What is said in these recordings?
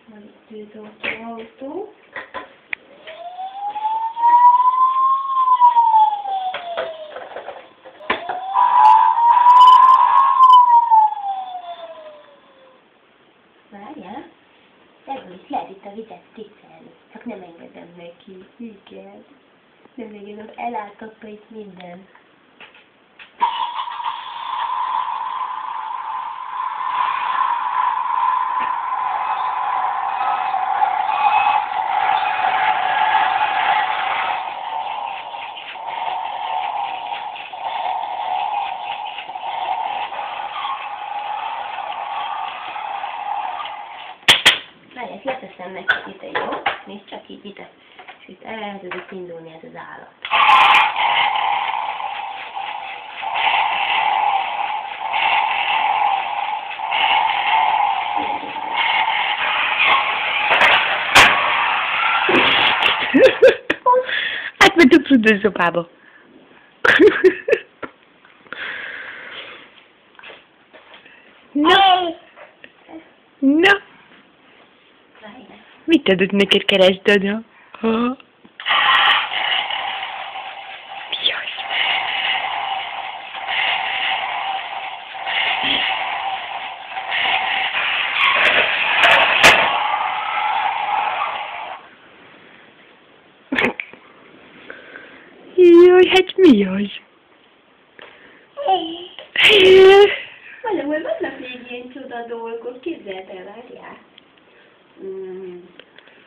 Van itt tűzoltó autó. Várjál, ebből is lehet itt a vizet tisztelni. Csak nem engedem neki. Igen. Nem engedem, eláltatta itt minden. Várjál, leteszem neki ide, jó? Nézd csak így ide. És itt elkezdett indulni ez az állat. Átment a fürdőszobába. Na! Na! Mit adott neked keresztdana? Ha? Jaj, hát mi az? Valahol vannak még ilyen csoda dolgok, képzeld el, várjál.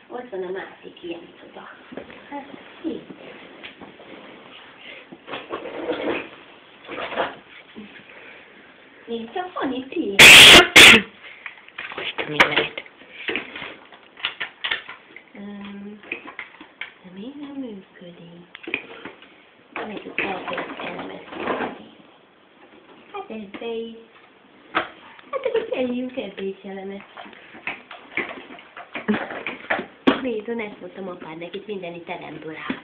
Ott van a másik ilyen csoda. Hát, itt. Nézd, csak van itt ilyen. Azt a mindenit. De még nem működik. Megint elkezd elmeszteni. Hát ebbe is. Hát akkor kerüljünk ebbe is elemet. Nézd, ezt mondtam apádnak, itt minden itt elemből áll.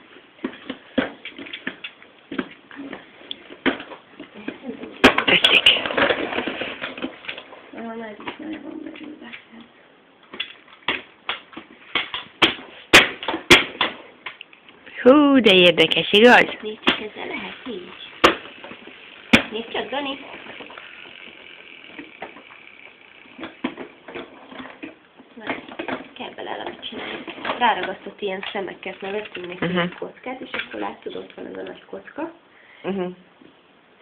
Tessék. Aha, már is nagyon van belőle. Hú, de érdekes, igaz? Nézd csak, ezzel lehet így. Nézd csak, Dani. Kell bele elemet csinálni. Ráragasztott ilyen szemeket, mert vettünk neki egy kockát, és akkor látod, ott van ez a nagy kocka.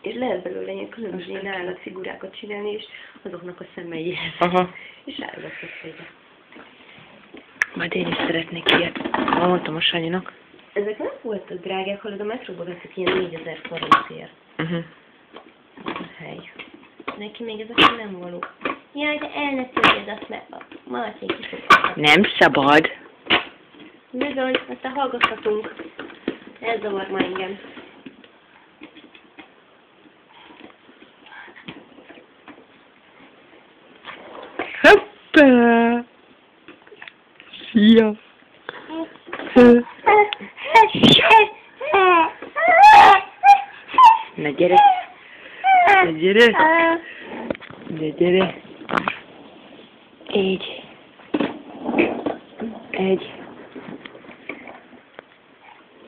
És lehet belőle ilyen különböző ilyen állatfigurákat csinálni, és azoknak a szemeihez. És ráragasztott ide. Majd én is szeretnék ilyet. Mondtam a Sanyinak. Ezek nem voltak drágák, hallod, a metróba veszik ilyen 4000 forintért. A hely. Neki még ezek nem való. Jaj, de el ne tegyed azt, mert Marcék is fog. Nem szabad. Bizony, aztán hallgathatunk. Ez zavar ma engem. Hoppá! Szia! Na gyere! Na gyere! Na gyere! Egy. Egy.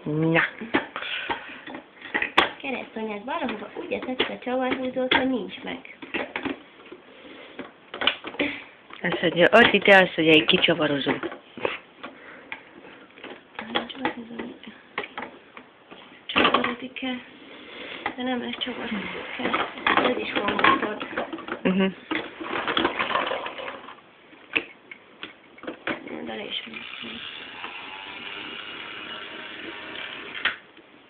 Na. Keresztanyád valahova úgy tett a csavarhúzót, hogy nincs meg. Azt mondja, azt itt azt mondja, hogy kicsavarozom. Csavarodik-e? De nem lesz csavarodik-e. Ez is van motor. De le is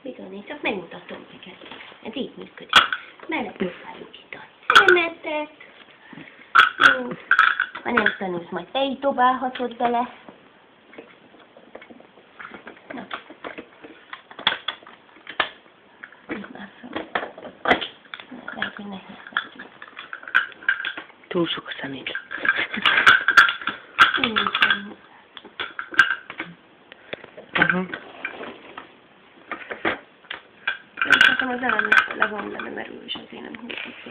Bizony, csak megmutatom neked. Ez így működik. Belepróbáljuk itt a szemetet. Jó. Ha nem tanulsz, majd te így dobálhatod bele. Na. Lehet, hogy nehéz lesz. Túl sok a szemét. Szerintem az elem le van benne merül, és azért nem húzható.